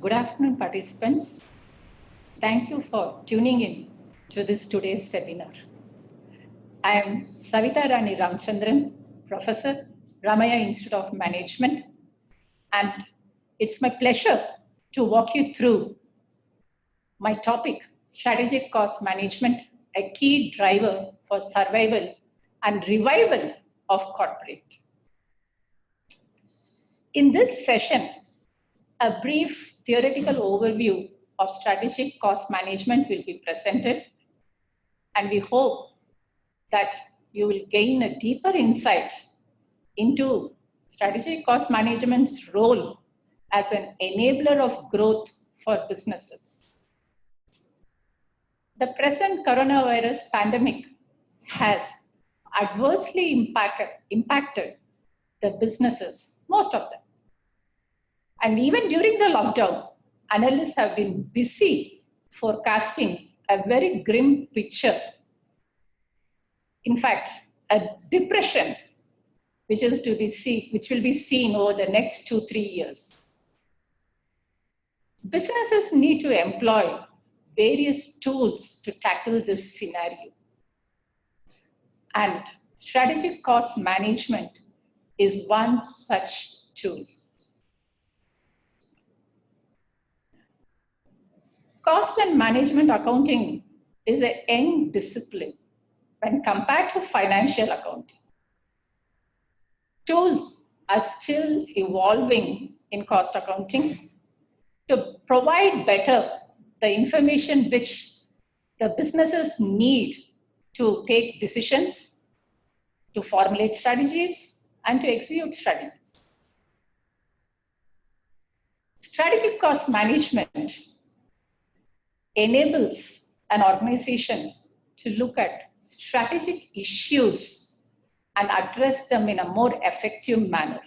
Good afternoon, participants. Thank you for tuning in to this today's seminar. I am Savita Rani Ramchandran, Professor, Ramaya Institute of Management, and it's my pleasure to walk you through my topic, Strategic Cost Management, a key driver for survival and revival of corporate. In this session, a brief theoretical overview of strategic cost management will be presented, and we hope that you will gain a deeper insight into strategic cost management's role as an enabler of growth for businesses. The present coronavirus pandemic has adversely impacted the businesses, most of them. And even during the lockdown, analysts have been busy forecasting a very grim picture. In fact, a depression which will be seen over the next 2-3 years. Businesses need to employ various tools to tackle this scenario. And strategic cost management is one such tool. Cost and management accounting is a young discipline when compared to financial accounting. Tools are still evolving in cost accounting to provide better the information which the businesses need to take decisions, to formulate strategies, and to execute strategies. Strategic cost management enables an organization to look at strategic issues and address them in a more effective manner.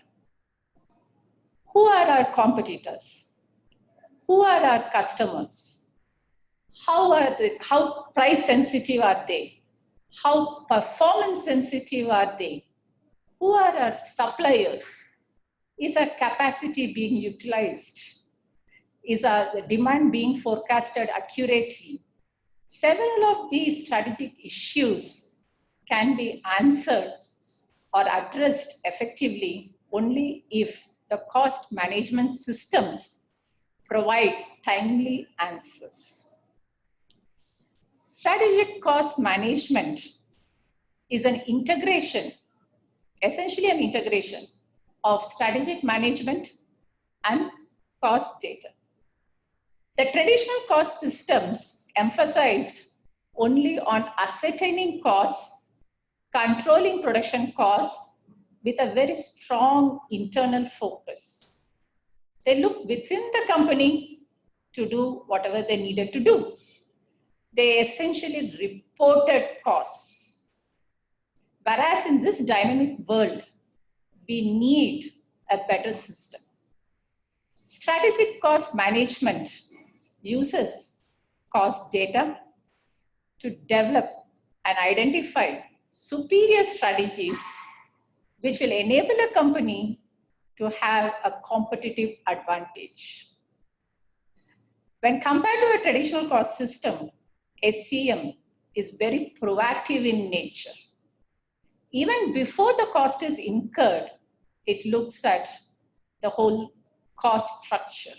Who are our competitors? Who are our customers? How price sensitive are they? How performance sensitive are they? Who are our suppliers? Is our capacity being utilized? Is our demand being forecasted accurately? Several of these strategic issues can be answered or addressed effectively only if the cost management systems provide timely answers. Strategic cost management is an integration, essentially an integration of strategic management and cost data. The traditional cost systems emphasized only on ascertaining costs, controlling production costs with a very strong internal focus. They looked within the company to do whatever they needed to do. They essentially reported costs. Whereas in this dynamic world, we need a better system. Strategic cost management uses cost data to develop and identify superior strategies which will enable a company to have a competitive advantage. When compared to a traditional cost system, SCM is very proactive in nature. Even before the cost is incurred, it looks at the whole cost structure.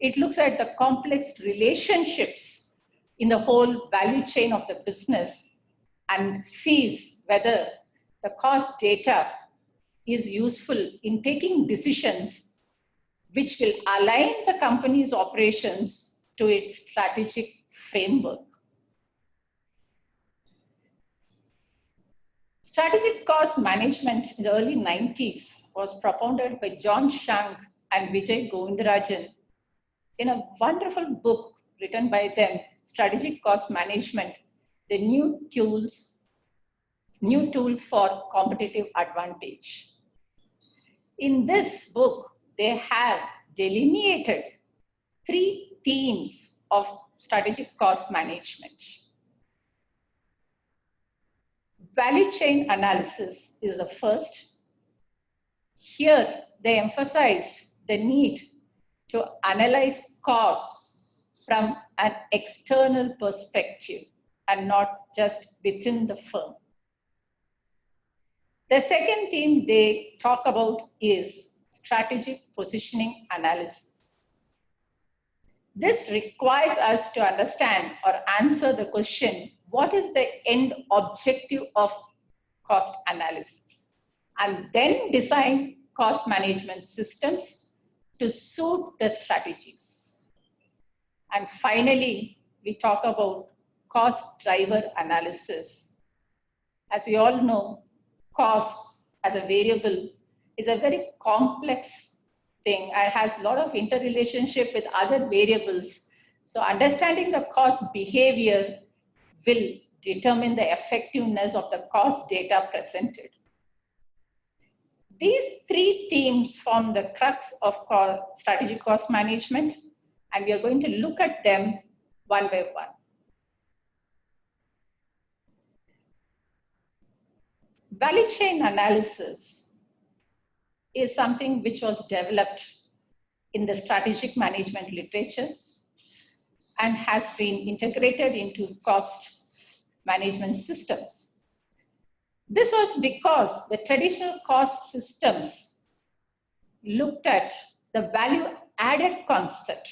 It looks at the complex relationships in the whole value chain of the business and sees whether the cost data is useful in taking decisions which will align the company's operations to its strategic framework. Strategic cost management in the early 90s was propounded by John Shank and Vijay Govindarajan in a wonderful book written by them, Strategic Cost Management, the new tool for competitive advantage. In this book, they have delineated 3 themes of strategic cost management. Value chain analysis is the first. Here, they emphasized the need to analyze costs from an external perspective and not just within the firm. The second thing they talk about is strategic positioning analysis. This requires us to understand or answer the question, what is the end objective of cost analysis? And then design cost management systems to suit the strategies. And finally, we talk about cost driver analysis. As we all know, cost as a variable is a very complex thing and has a lot of interrelationship with other variables. So understanding the cost behavior will determine the effectiveness of the cost data presented. These three themes form the crux of strategic cost management, and we are going to look at them one by one. Value chain analysis is something which was developed in the strategic management literature and has been integrated into cost management systems. This was because the traditional cost systems looked at the value added concept.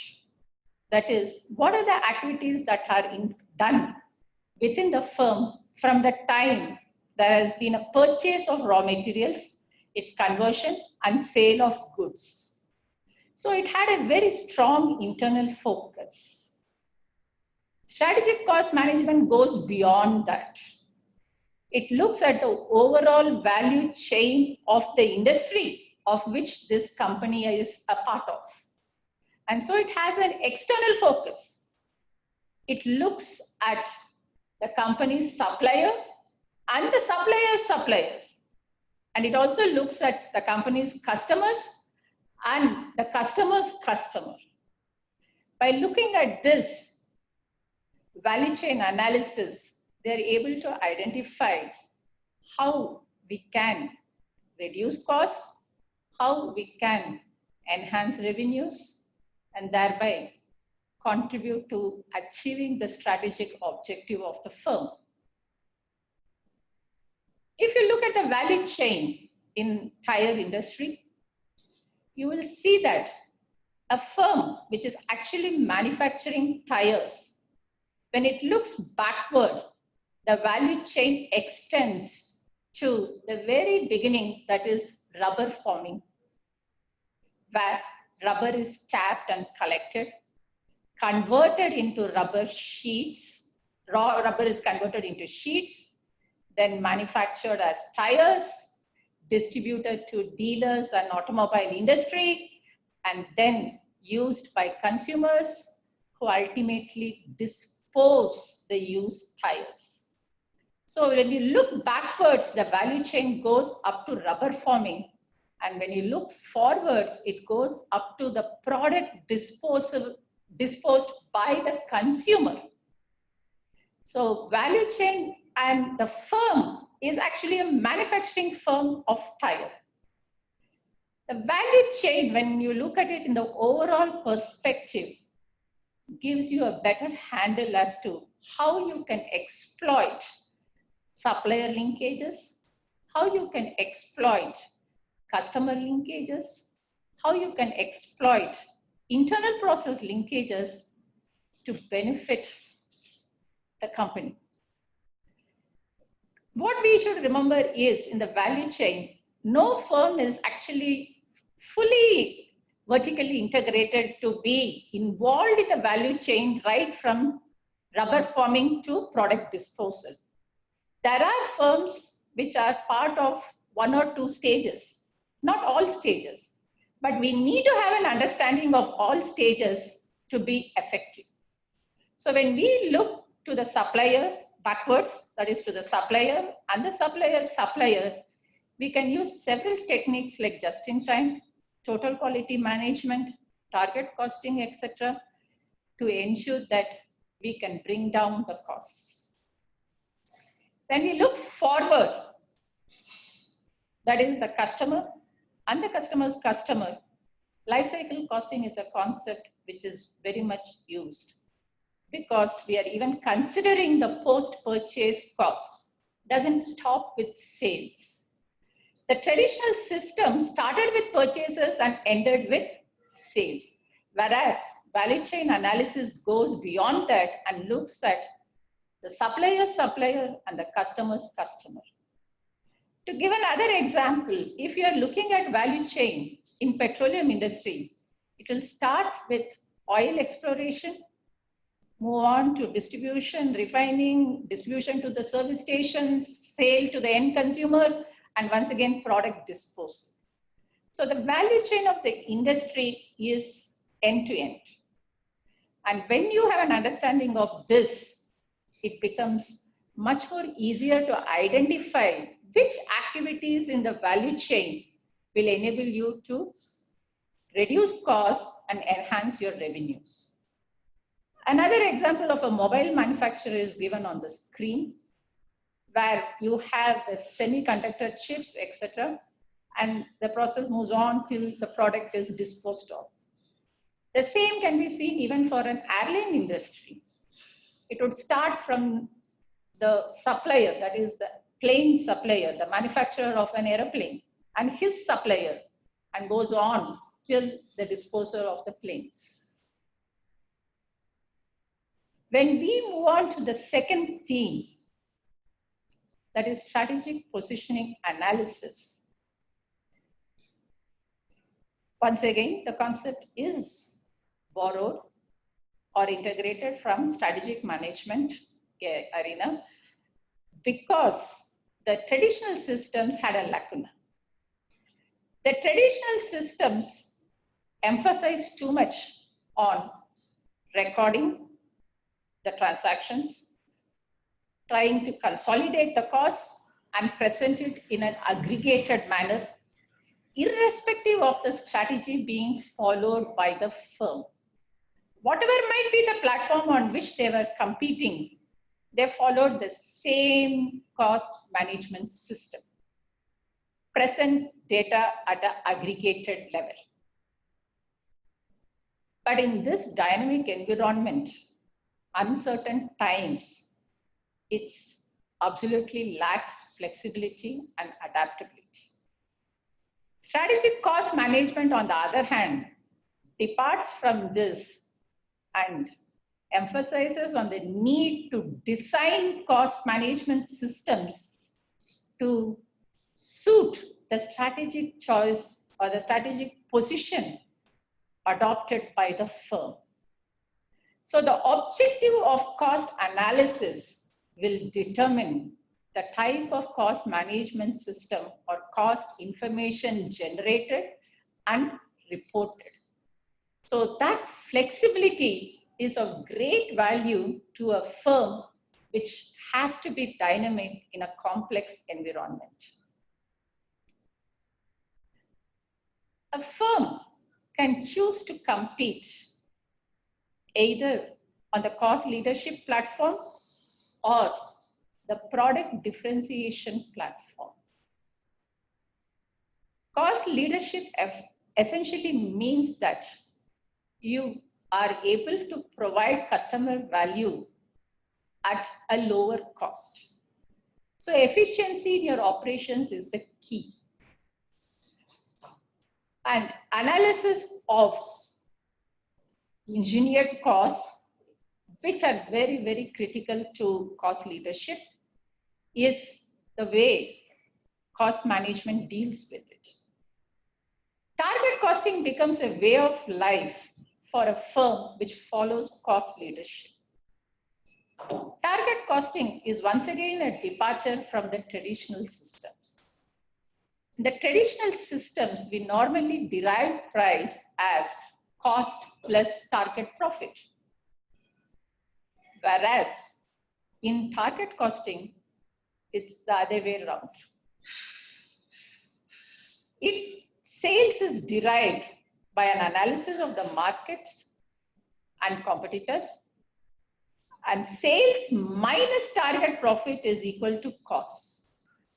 That is, what are the activities that are done within the firm from the time there has been a purchase of raw materials, its conversion and sale of goods. So it had a very strong internal focus. Strategic cost management goes beyond that. It looks at the overall value chain of the industry of which this company is a part of. And so it has an external focus. It looks at the company's supplier and the supplier's suppliers. And it also looks at the company's customers and the customer's customer. By looking at this value chain analysis, they're able to identify how we can reduce costs, how we can enhance revenues, and thereby contribute to achieving the strategic objective of the firm. If you look at the value chain in tire industry, you will see that a firm which is actually manufacturing tires, when it looks backward, the value chain extends to the very beginning, that is rubber forming, where rubber is tapped and collected, converted into rubber sheets. Raw rubber is converted into sheets, then manufactured as tires, distributed to dealers and automobile industry, and then used by consumers who ultimately dispose the used tires. So when you look backwards, the value chain goes up to rubber forming. And when you look forwards, it goes up to the product disposed by the consumer. So value chain and the firm is actually a manufacturing firm of tire. The value chain, when you look at it in the overall perspective, gives you a better handle as to how you can exploit supplier linkages, how you can exploit customer linkages, how you can exploit internal process linkages to benefit the company. What we should remember is in the value chain, no firm is actually fully vertically integrated to be involved in the value chain right from rubber forming to product disposal. There are firms which are part of one or two stages, not all stages, but we need to have an understanding of all stages to be effective. So when we look to the supplier backwards, that is to the supplier and the supplier's supplier, we can use several techniques like just-in-time, total quality management, target costing, etc., to ensure that we can bring down the costs. When we look forward, that is the customer and the customer's customer, life cycle costing is a concept which is very much used because we are even considering the post-purchase costs. Doesn't stop with sales. The traditional system started with purchases and ended with sales, whereas value chain analysis goes beyond that and looks at the supplier's supplier and the customer's customer. To give another example, if you are looking at value chain in petroleum industry, it will start with oil exploration, move on to distribution, refining, distribution to the service stations, sale to the end consumer, and once again, product disposal. So the value chain of the industry is end to end. And when you have an understanding of this, it becomes much more easier to identify which activities in the value chain will enable you to reduce costs and enhance your revenues. Another example of a mobile manufacturer is given on the screen, where you have the semiconductor chips, etc., and the process moves on till the product is disposed of. The same can be seen even for an airline industry. It would start from the supplier, that is the plane supplier, the manufacturer of an airplane, and his supplier, and goes on till the disposal of the plane. When we move on to the second theme, that is strategic positioning analysis. Once again, the concept is borrowed or integrated from strategic management arena because the traditional systems had a lacuna. The traditional systems emphasize too much on recording the transactions, trying to consolidate the costs and present it in an aggregated manner, irrespective of the strategy being followed by the firm. Whatever might be the platform on which they were competing, they followed the same cost management system. Present data at an aggregated level. But in this dynamic environment, uncertain times, it absolutely lacks flexibility and adaptability. Strategic cost management, on the other hand, departs from this and emphasizes on the need to design cost management systems to suit the strategic choice or the strategic position adopted by the firm. So the objective of cost analysis will determine the type of cost management system or cost information generated and reported. So that flexibility is of great value to a firm which has to be dynamic in a complex environment. A firm can choose to compete either on the cost leadership platform or the product differentiation platform. Cost leadership essentially means that you are able to provide customer value at a lower cost. So efficiency in your operations is the key. And analysis of engineered costs, which are very, very critical to cost leadership, is the way cost management deals with it. Target costing becomes a way of life for a firm which follows cost leadership. Target costing is once again a departure from the traditional systems. In the traditional systems, we normally derive price as cost plus target profit. Whereas in target costing, it's the other way around. Sales is derived by an analysis of the markets and competitors, and sales minus target profit is equal to cost.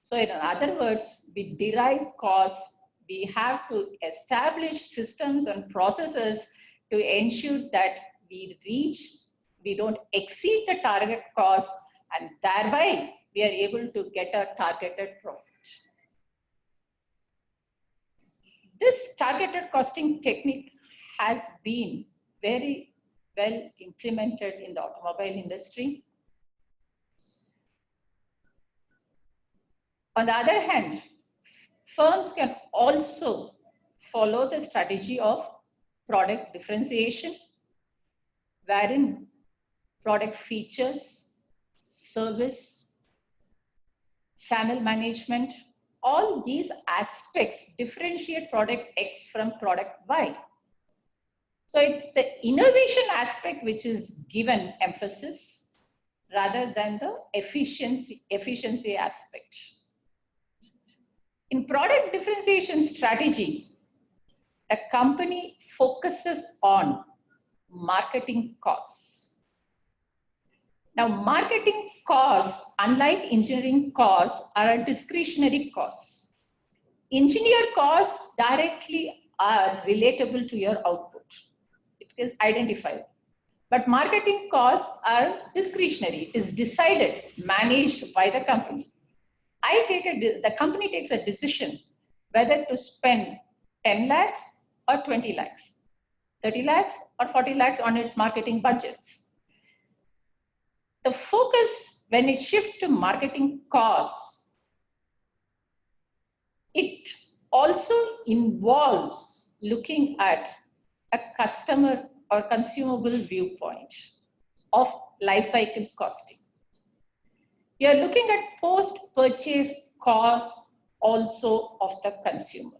So in other words, we derive cost we have to establish systems and processes to ensure that we don't exceed the target cost, and thereby we are able to get a targeted profit. This targeted costing technique has been very well implemented in the automobile industry. On the other hand, firms can also follow the strategy of product differentiation, wherein product features, service, channel management, all these aspects differentiate product X from product Y. So it's the innovation aspect which is given emphasis rather than the efficiency aspect. In product differentiation strategy, a company focuses on marketing costs. Now, marketing costs, unlike engineering costs, are discretionary costs. Engineer costs directly are relatable to your output. It is identified. But marketing costs are discretionary. It is decided, managed by the company. The company takes a decision whether to spend 10 lakhs or 20 lakhs, 30 lakhs or 40 lakhs on its marketing budgets. The focus, when it shifts to marketing costs, it also involves looking at a customer or consumable viewpoint of life cycle costing. You're looking at post-purchase costs also of the consumer.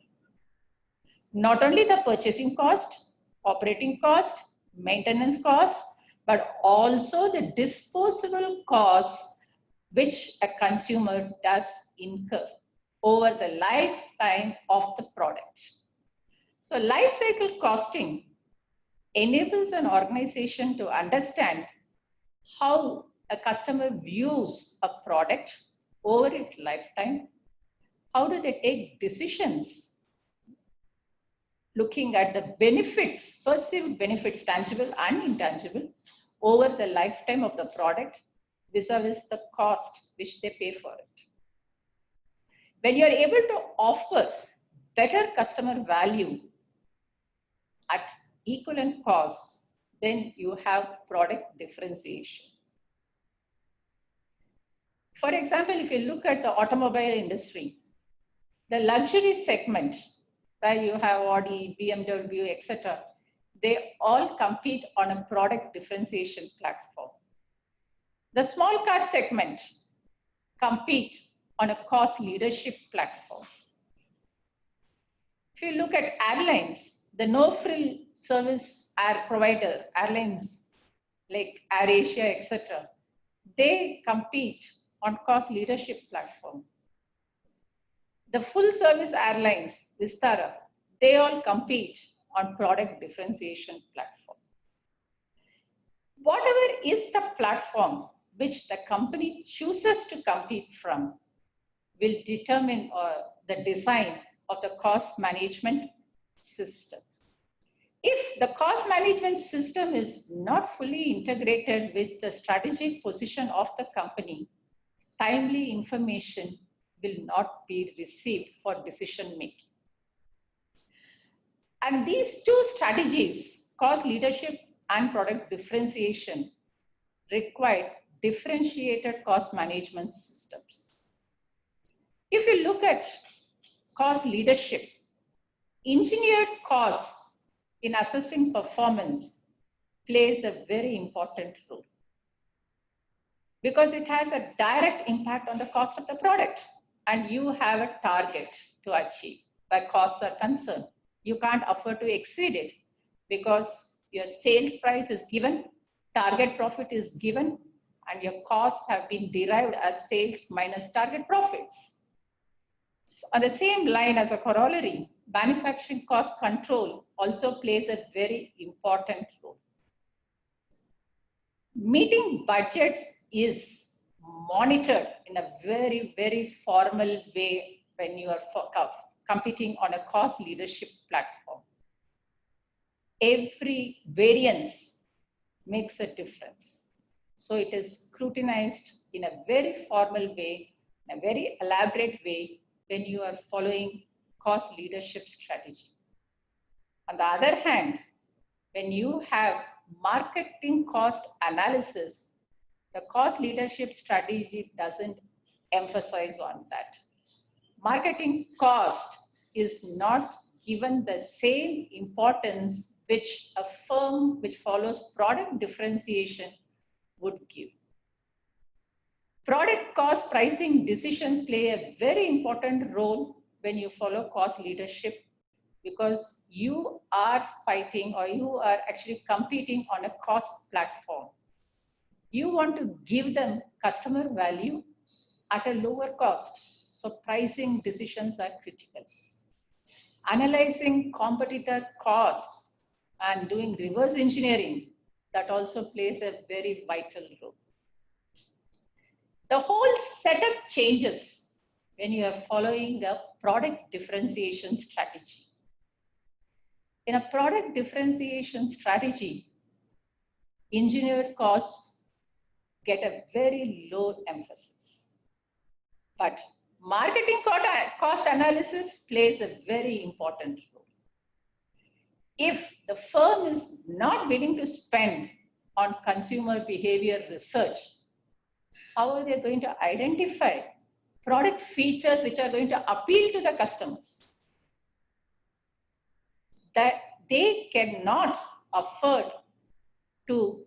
Not only the purchasing cost, operating cost, maintenance cost, but also the disposable costs which a consumer does incur over the lifetime of the product. So life cycle costing enables an organization to understand how a customer views a product over its lifetime. How do they take decisions looking at the benefits, perceived benefits, tangible and intangible, over the lifetime of the product vis-a-vis the cost which they pay for it. When you're able to offer better customer value at equivalent costs, then you have product differentiation. For example, if you look at the automobile industry, the luxury segment, where you have Audi, BMW, etc., they all compete on a product differentiation platform. The small car segment compete on a cost leadership platform. If you look at airlines, the no-frill service air provider, airlines like AirAsia, etc., they compete on cost leadership platform. The full service airlines, Vistara, they all compete on product differentiation platform. Whatever is the platform which the company chooses to compete from will determine the design of the cost management system. If the cost management system is not fully integrated with the strategic position of the company, timely information will not be received for decision making. And these two strategies, cost leadership and product differentiation, require differentiated cost management systems. If you look at cost leadership, engineered costs in assessing performance plays a very important role, because it has a direct impact on the cost of the product, and you have a target to achieve where costs are concerned. You can't afford to exceed it because your sales price is given, target profit is given, and your costs have been derived as sales minus target profits. On the same line, as a corollary, manufacturing cost control also plays a very important role. Meeting budgets is monitored in a very, very formal way when you are competing on a cost leadership platform. Every variance makes a difference. So it is scrutinized in a very formal way, in a very elaborate way when you are following cost leadership strategy. On the other hand, when you have marketing cost analysis, the cost leadership strategy doesn't emphasize on that. Marketing cost is not given the same importance which a firm which follows product differentiation would give. Product cost pricing decisions play a very important role when you follow cost leadership, because you are fighting or you are actually competing on a cost platform. You want to give them customer value at a lower cost. So pricing decisions are critical. Analyzing competitor costs and doing reverse engineering, that also plays a very vital role. The whole setup changes when you are following the product differentiation strategy. In a product differentiation strategy, engineered costs get a very low emphasis. But marketing cost analysis plays a very important role. If the firm is not willing to spend on consumer behavior research, how are they going to identify product features which are going to appeal to the customers? That they cannot afford to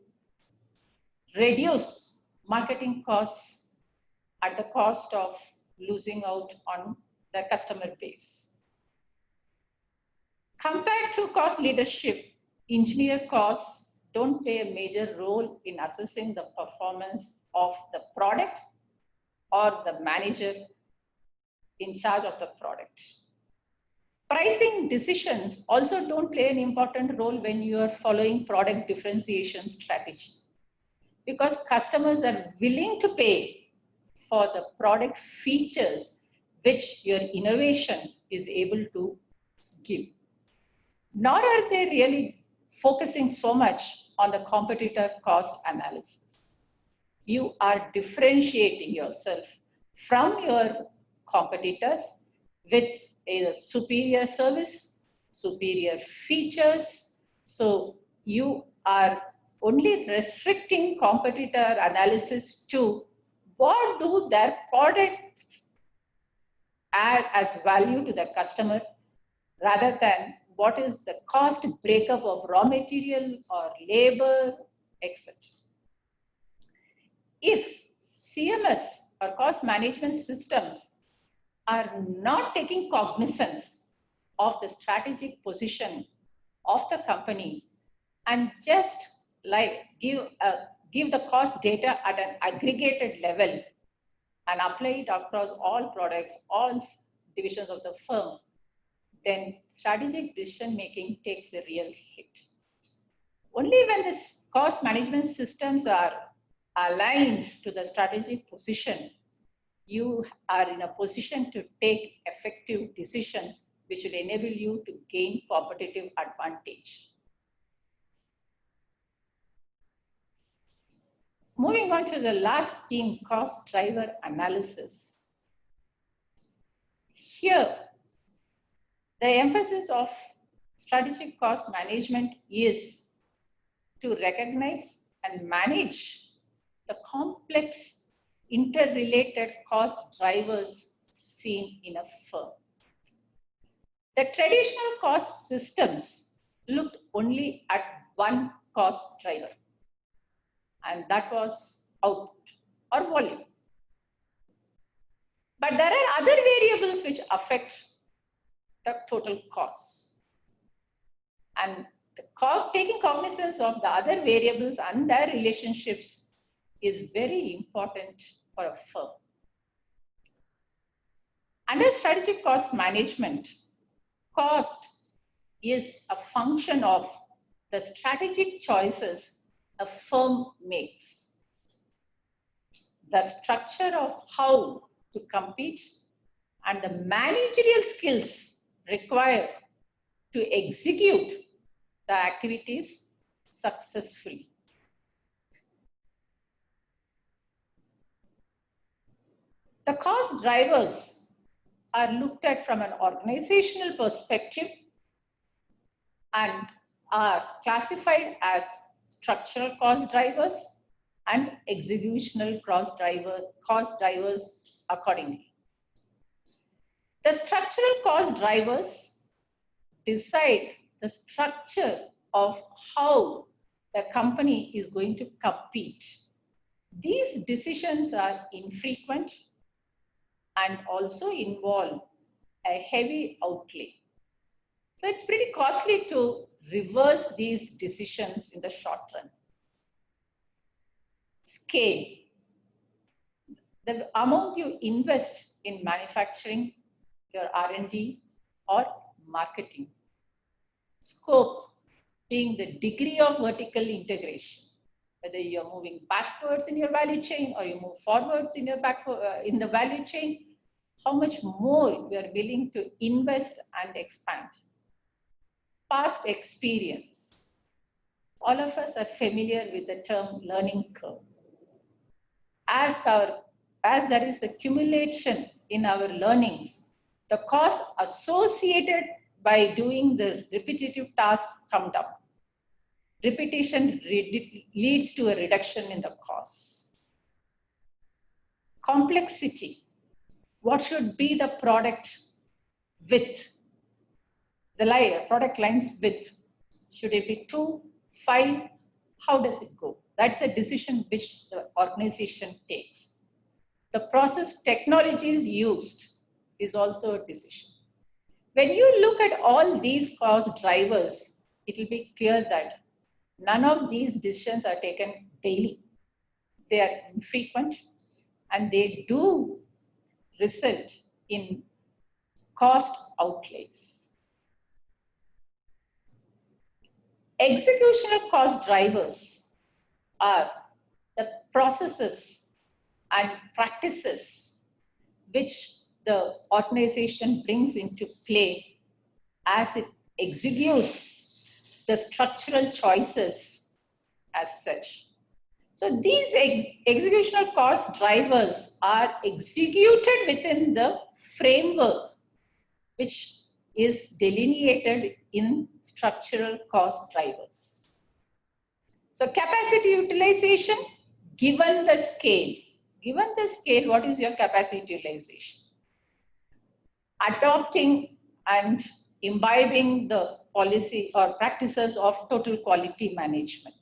reduce marketing costs at the cost of losing out on the customer base. Compared to cost leadership, engineer costs don't play a major role in assessing the performance of the product or the manager in charge of the product. Pricing decisions also don't play an important role when you are following product differentiation strategy, because customers are willing to pay for the product features which your innovation is able to give. Nor are they really focusing so much on the competitor cost analysis. You are differentiating yourself from your competitors with a superior service, superior features. So you are only restricting competitor analysis to what do their products add as value to the customer, rather than what is the cost breakup of raw material or labor, etc. If CMS or cost management systems are not taking cognizance of the strategic position of the company and just like give the cost data at an aggregated level and apply it across all products, all divisions of the firm, then strategic decision making takes a real hit. Only when the cost management systems are aligned to the strategic position, you are in a position to take effective decisions which will enable you to gain competitive advantage. Moving on to the last theme, cost driver analysis. Here, the emphasis of strategic cost management is to recognize and manage the complex interrelated cost drivers seen in a firm. The traditional cost systems looked only at one cost driver, and that was output or volume. But there are other variables which affect the total cost. And taking cognizance of the other variables and their relationships is very important for a firm. Under strategic cost management, cost is a function of the strategic choices a firm makes, the structure of how to compete, and the managerial skills required to execute the activities successfully. The cost drivers are looked at from an organizational perspective and are classified as structural cost drivers and executional cost drivers accordingly. The structural cost drivers decide the structure of how the company is going to compete. These decisions are infrequent and also involve a heavy outlay. So it's pretty costly to reverse these decisions in the short run. Scale. The amount you invest in manufacturing, your R&D or marketing. Scope being the degree of vertical integration, whether you're moving backwards in your value chain or you move forwards in your in the value chain, how much more you are willing to invest and expand. Past experience. All of us are familiar with the term learning curve. As there is accumulation in our learnings, the costs associated by doing the repetitive tasks come down. Repetition leads to a reduction in the costs. Complexity. What should be the product width? The product line's width. Should it be 2, 5? How does it go? That's a decision which the organization takes. The process technologies used is also a decision. When you look at all these cost drivers, it will be clear that none of these decisions are taken daily. They are infrequent and they do result in cost outlays. Executional cost drivers are the processes and practices which the organization brings into play as it executes the structural choices as such. So these executional cost drivers are executed within the framework which is delineated in structural cost drivers. So capacity utilization, given the scale, what is your capacity utilization? Adopting and imbibing the policy or practices of total quality management.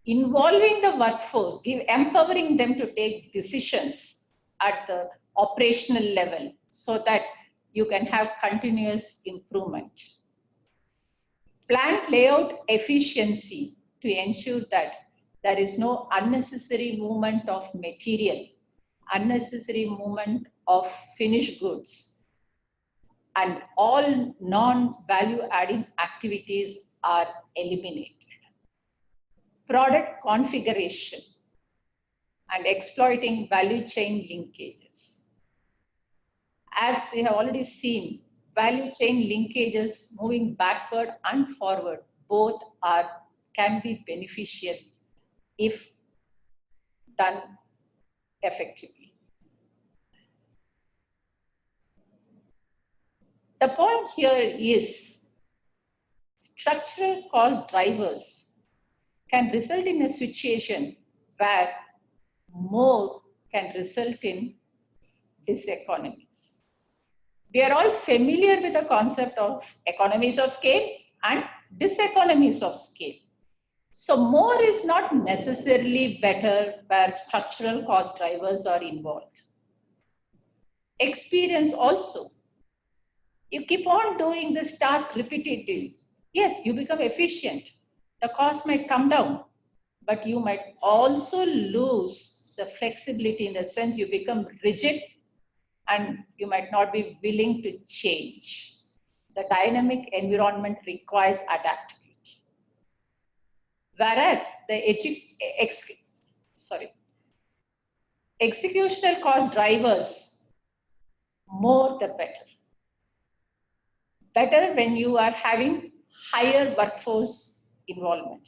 Involving the workforce, empowering them to take decisions at the operational level so that you can have continuous improvement. Plant layout efficiency to ensure that there is no unnecessary movement of material, unnecessary movement of finished goods, and all non-value adding activities are eliminated. Product configuration and exploiting value chain linkages. As we have already seen, value chain linkages moving backward and forward both can be beneficial if done effectively. The point here is structural cost drivers can result in a situation where more can result in diseconomies. We are all familiar with the concept of economies of scale and diseconomies of scale. So more is not necessarily better where structural cost drivers are involved. Experience also. You keep on doing this task repetitively. Yes, you become efficient. The cost might come down, but you might also lose the flexibility in the sense you become rigid and you might not be willing to change. The dynamic environment requires adaptability. Whereas the executional cost drivers, more the better. better when you are having higher workforce involvement,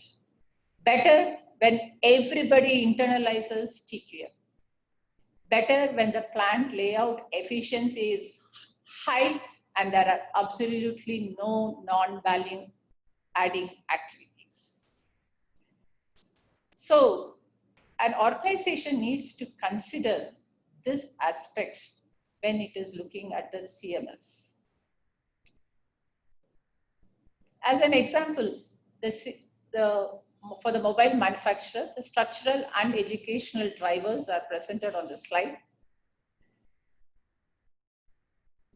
better when everybody internalizes TQM, better when the plant layout efficiency is high and there are absolutely no non-value adding activities. So an organization needs to consider this aspect when it is looking at the CMS. As an example, for the mobile manufacturer, the structural and educational drivers are presented on the slide.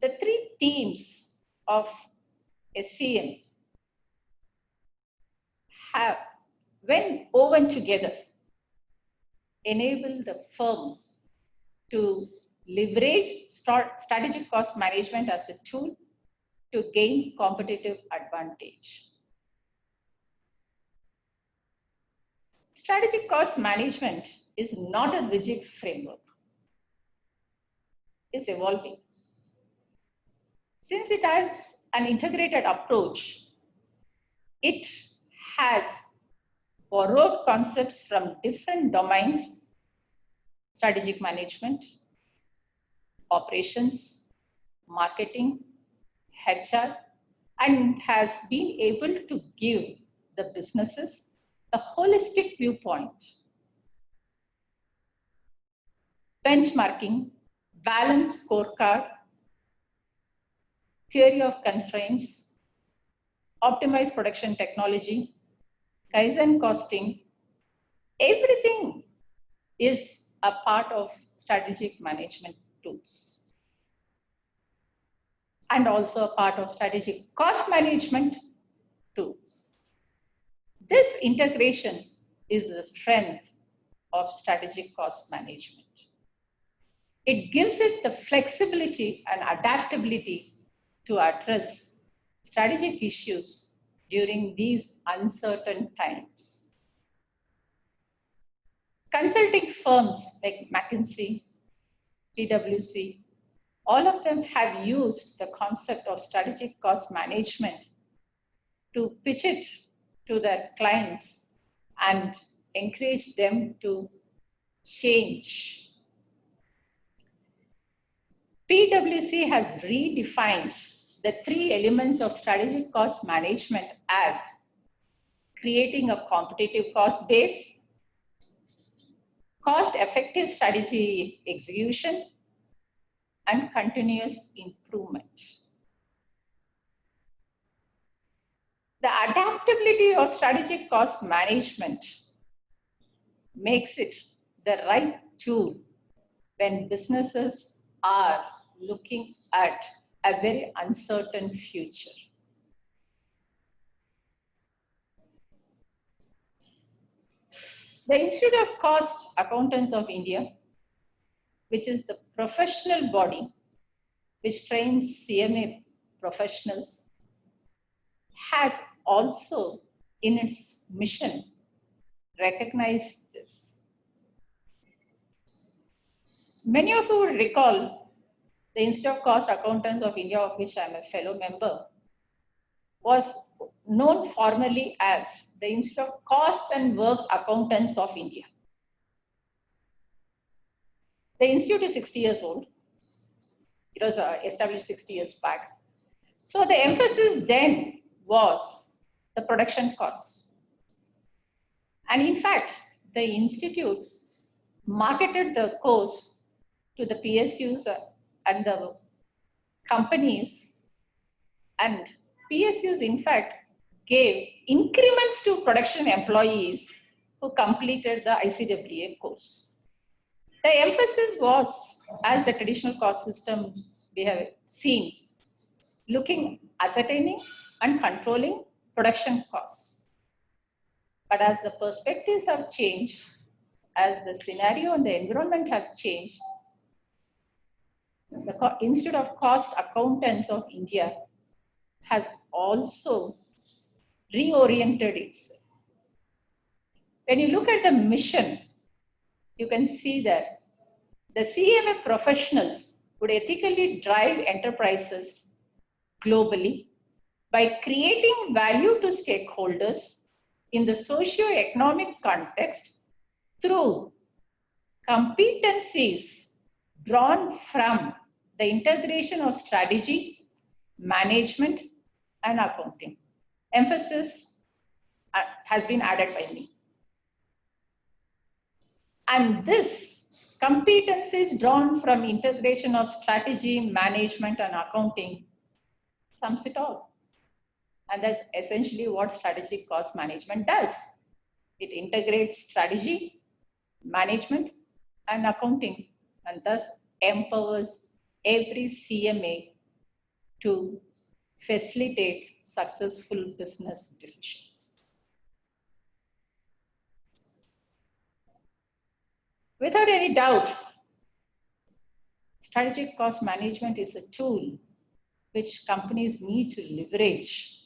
The three themes of SCM have, when woven together, enable the firm to leverage strategic cost management as a tool to gain competitive advantage. Strategic cost management is not a rigid framework. It's evolving. Since it has an integrated approach, it has borrowed concepts from different domains: strategic management, operations, marketing, HR, and has been able to give the businesses a holistic viewpoint. Benchmarking, balanced scorecard, theory of constraints, optimized production technology, Kaizen costing, everything is a part of strategic management tools. And also a part of strategic cost management tools. This integration is the strength of strategic cost management. It gives it the flexibility and adaptability to address strategic issues during these uncertain times. Consulting firms like McKinsey, PwC, all of them have used the concept of strategic cost management to pitch it to their clients and encourage them to change. PwC has redefined the three elements of strategic cost management as creating a competitive cost base, cost-effective strategy execution, and continuous improvement. The adaptability of strategic cost management makes it the right tool when businesses are looking at a very uncertain future. The Institute of Cost Accountants of India, which is the professional body which trains CMA professionals, has also in its mission recognized this. Many of you will recall the Institute of Cost Accountants of India, of which I am a fellow member, was known formally as the Institute of Cost and Works Accountants of India. The institute is 60 years old. It was established 60 years back. So the emphasis then was the production costs. And in fact, the institute marketed the course to the PSUs and the companies, and PSUs in fact gave increments to production employees who completed the ICWA course. The emphasis was, as the traditional cost system we have seen, ascertaining and controlling production costs. But as the perspectives have changed, as the scenario and the environment have changed, the Institute of Cost Accountants of India has also reoriented itself. When you look at the mission, you can see that the CMA professionals would ethically drive enterprises globally by creating value to stakeholders in the socio-economic context through competencies drawn from the integration of strategy, management, and accounting. Emphasis has been added by me. And this competencies drawn from integration of strategy, management, and accounting sums it all. And that's essentially what strategic cost management does. It integrates strategy, management, and accounting, and thus empowers every CMA to facilitate successful business decisions. Without any doubt, strategic cost management is a tool which companies need to leverage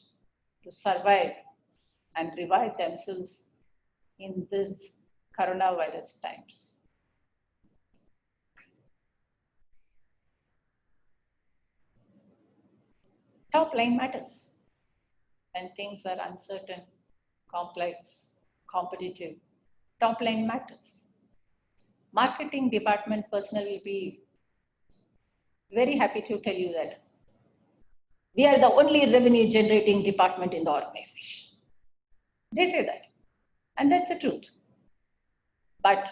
to survive and revive themselves in this coronavirus times. Top line matters when things are uncertain, complex, competitive. Top line matters. Marketing department personnel will be very happy to tell you that we are the only revenue generating department in the organization. They say that, and that's the truth. But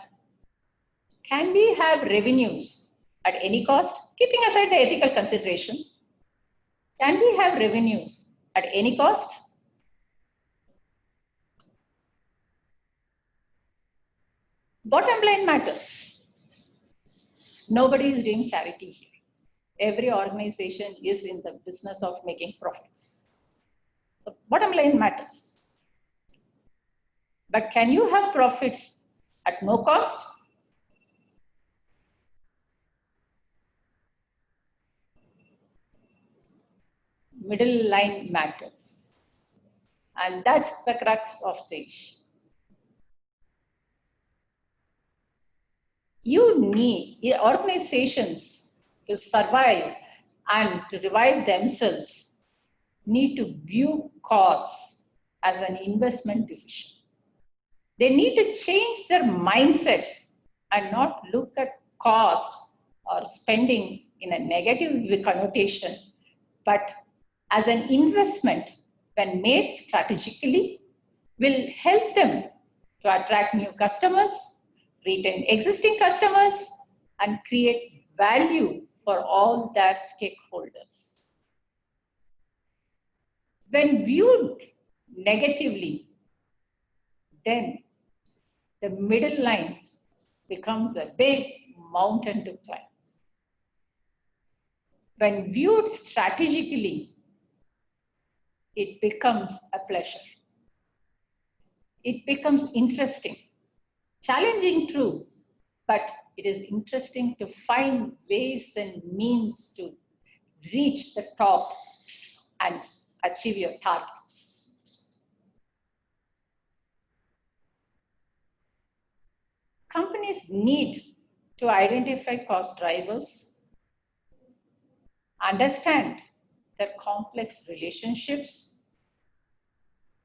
can we have revenues at any cost? Keeping aside the ethical considerations, can we have revenues at any cost? Bottom line matters. Nobody is doing charity here. Every organization is in the business of making profits. So bottom line matters. But can you have profits at no cost? Middle line matters. And that's the crux of the issue. You need organizations to survive and to revive themselves need to view costs as an investment decision. They need to change their mindset and not look at cost or spending in a negative connotation, but as an investment when made strategically will help them to attract new customers, retain existing customers, and create value for all their stakeholders. When viewed negatively, then the middle line becomes a big mountain to climb. When viewed strategically, it becomes a pleasure. It becomes interesting. Challenging, true, but it is interesting to find ways and means to reach the top and achieve your targets. Companies need to identify cost drivers, understand their complex relationships,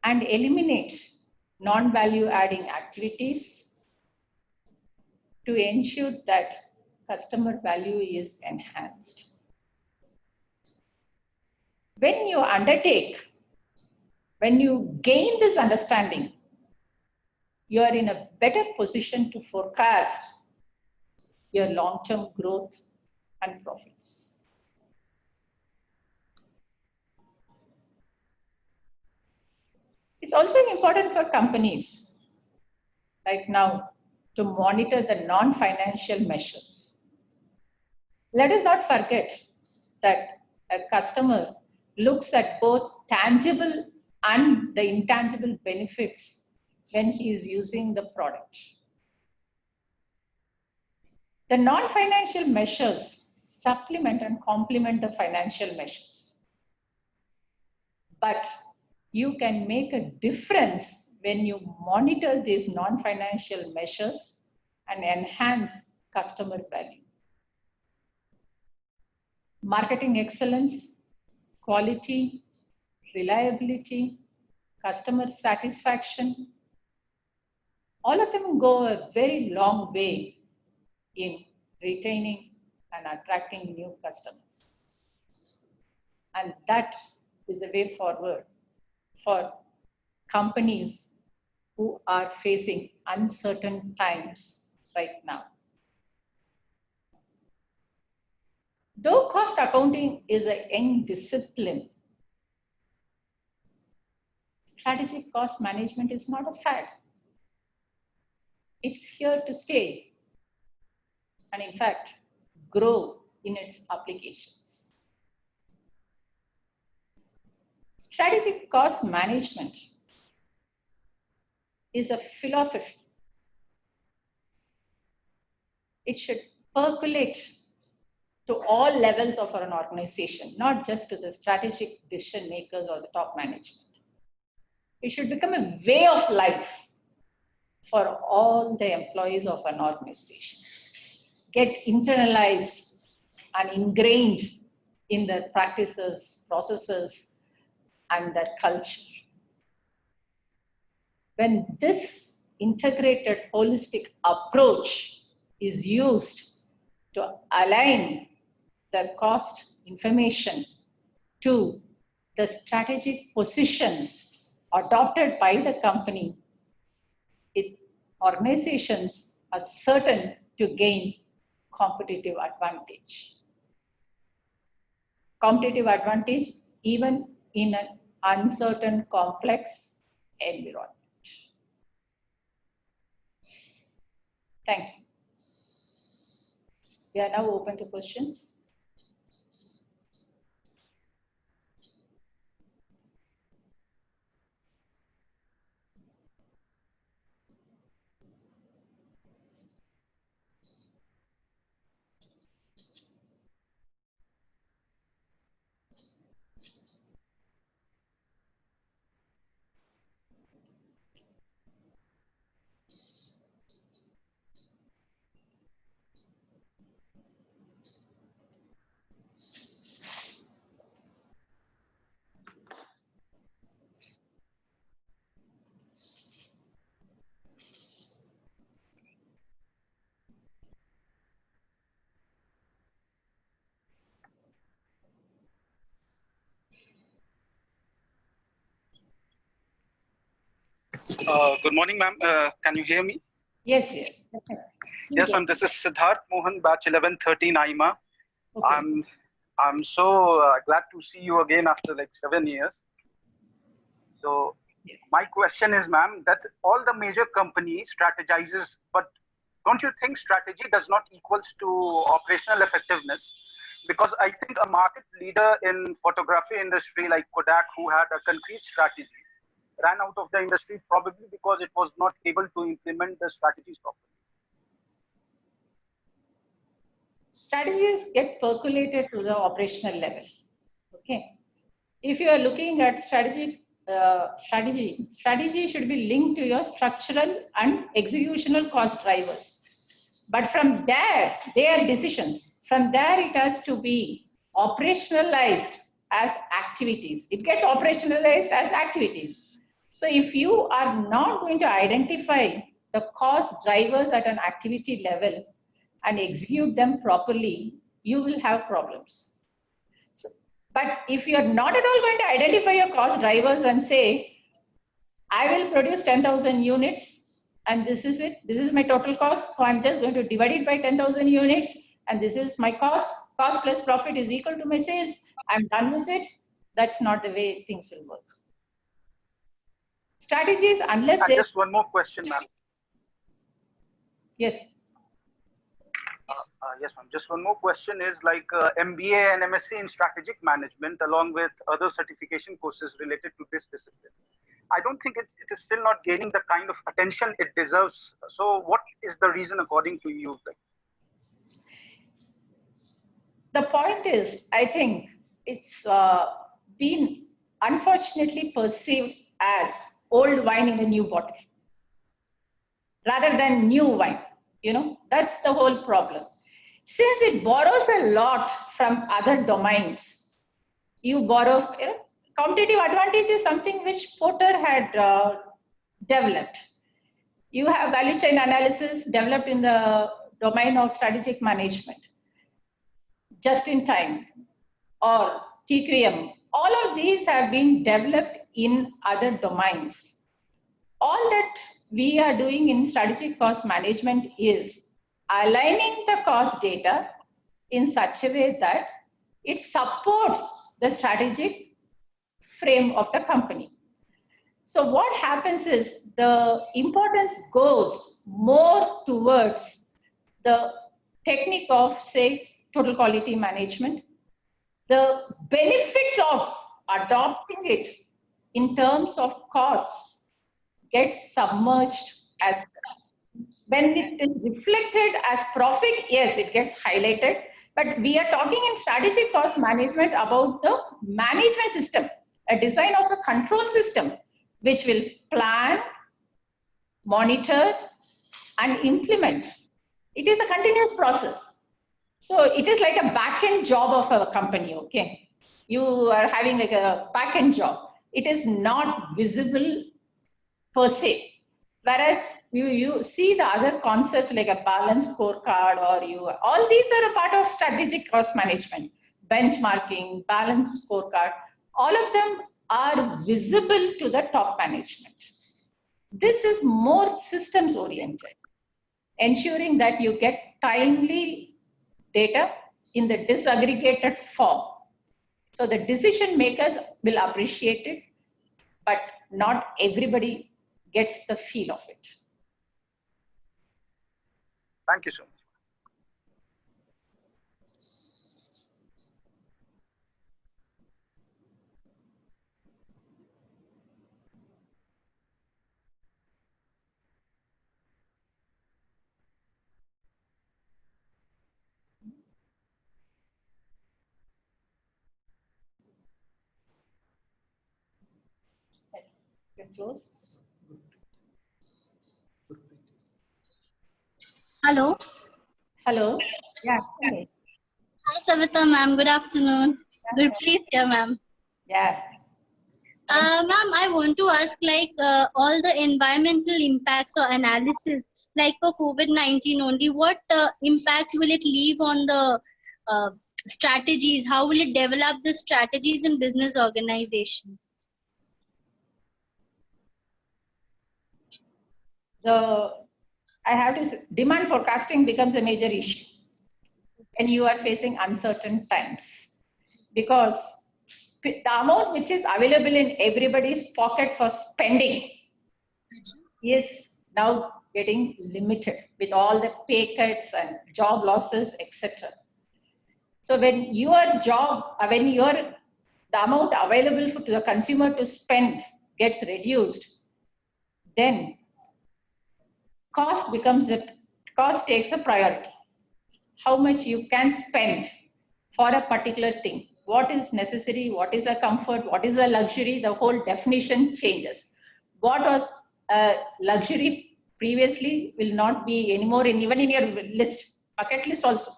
and eliminate non-value adding activities to ensure that customer value is enhanced. When you gain this understanding, you are in a better position to forecast your long-term growth and profits. It's also important for companies right now to monitor the non-financial measures. Let us not forget that a customer looks at both tangible and the intangible benefits when he is using the product. The non-financial measures supplement and complement the financial measures. But you can make a difference when you monitor these non-financial measures and enhance customer value. Marketing excellence, quality, reliability, customer satisfaction, all of them go a very long way in retaining and attracting new customers. And that is a way forward for companies who are facing uncertain times right now. Though cost accounting is a young discipline, strategic cost management is not a fad. It's here to stay and, in fact, grow in its applications. Strategic cost management is a philosophy. It should percolate to all levels of an organization, not just to the strategic decision makers or the top management. It should become a way of life for all the employees of an organization. Get internalized and ingrained in their practices, processes, and their culture. When this integrated, holistic approach is used to align the cost information to the strategic position adopted by the company, organizations are certain to gain competitive advantage. Competitive advantage even in an uncertain, complex environment. Thank you. We are now open to questions. Good morning, ma'am. Can you hear me? Yes, yes. Yes, ma'am. This is Siddharth Mohan, batch 1113 IMA. Okay. I'm so glad to see you again after like 7 years. So my question is, ma'am, that all the major companies strategizes, but don't you think strategy does not equals to operational effectiveness? Because I think a market leader in photography industry like Kodak, who had a concrete strategy, ran out of the industry probably because it was not able to implement the strategies properly. Strategies get percolated to the operational level. Okay. If you are looking at strategy should be linked to your structural and executional cost drivers. But from there, they are decisions. From there, it has to be operationalized as activities. It gets operationalized as activities. So if you are not going to identify the cost drivers at an activity level and execute them properly, you will have problems. So, but if you're not at all going to identify your cost drivers and say, I will produce 10,000 units and this is it, this is my total cost, so I'm just going to divide it by 10,000 units and this is my cost plus profit is equal to my sales, I'm done with it, that's not the way things will work. Strategies, unless they... Just one more question, ma'am. Yes. Yes, ma'am. Just one more question is like MBA and MSc in strategic management, along with other certification courses related to this discipline. I don't think it is still not gaining the kind of attention it deserves. So what is the reason according to you? The point is, I think it's been unfortunately perceived as old wine in a new bottle rather than new wine. You know, that's the whole problem. Since it borrows a lot from other domains, you borrow, competitive advantage is something which Porter had developed. You have value chain analysis developed in the domain of strategic management, just in time, or TQM. All of these have been developed in other domains. All that we are doing in strategic cost management is aligning the cost data in such a way that it supports the strategic frame of the company. So what happens is the importance goes more towards the technique of, say, total quality management. The benefits of adopting it in terms of costs gets submerged as when it is reflected as profit, yes, it gets highlighted. But we are talking in strategic cost management about the management system, a design of a control system which will plan, monitor, and implement. It is a continuous process. So it is like a back-end job of a company, okay? You are having like a back-end job. It is not visible per se. Whereas you see the other concepts like a balanced scorecard or all these are a part of strategic cost management, benchmarking, balanced scorecard, all of them are visible to the top management. This is more systems oriented, ensuring that you get timely data in the disaggregated form. So the decision makers will appreciate it, but not everybody gets the feel of it. Thank you so much. Close. Hello. Hello. Yeah. Hi, Savita ma'am. Good afternoon. Gurpreet here, ma'am. Yeah. Ma'am, I want to ask, like, all the environmental impacts or analysis, like for COVID-19 only, what impact will it leave on the strategies? How will it develop the strategies in business organization? I have to say, demand forecasting becomes a major issue when you are facing uncertain times, because the amount which is available in everybody's pocket for spending is now getting limited with all the pay cuts and job losses, etc. So when the amount available to the consumer to spend gets reduced, then cost takes a priority. How much you can spend for a particular thing, what is necessary, what is a comfort, what is a luxury, the whole definition changes. What was a luxury previously will not be anymore even in your bucket list also.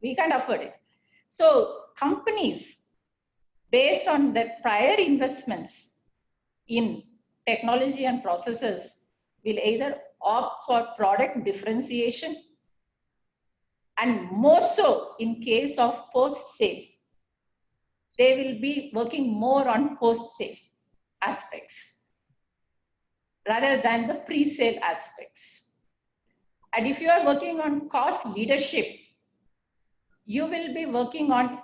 We can't afford it. So companies, based on their prior investments in technology and processes, will either opt for product differentiation, and more so in case of post-sale, they will be working more on post-sale aspects rather than the pre-sale aspects. And if you are working on cost leadership, you will be working on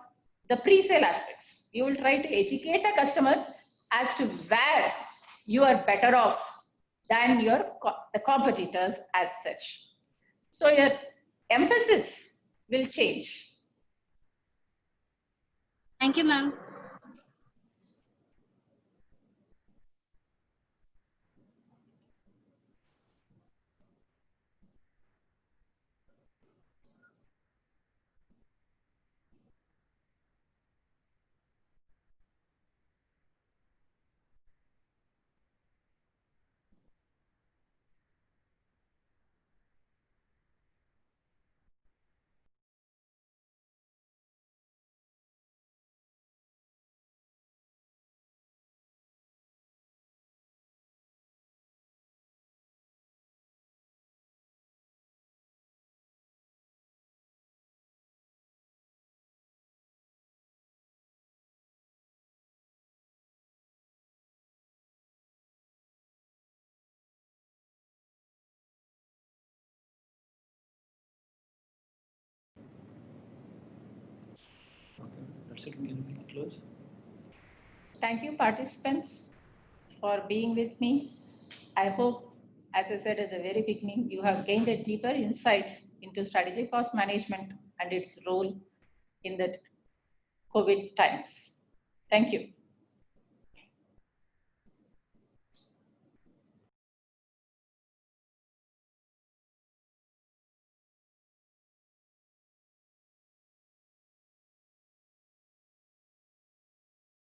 the pre-sale aspects. You will try to educate the customer as to where you are better off than the competitors as such. So your emphasis will change. Thank you, ma'am. So can we close? Thank you, participants, for being with me. I hope, as I said at the very beginning, you have gained a deeper insight into strategic cost management and its role in the COVID times. Thank you.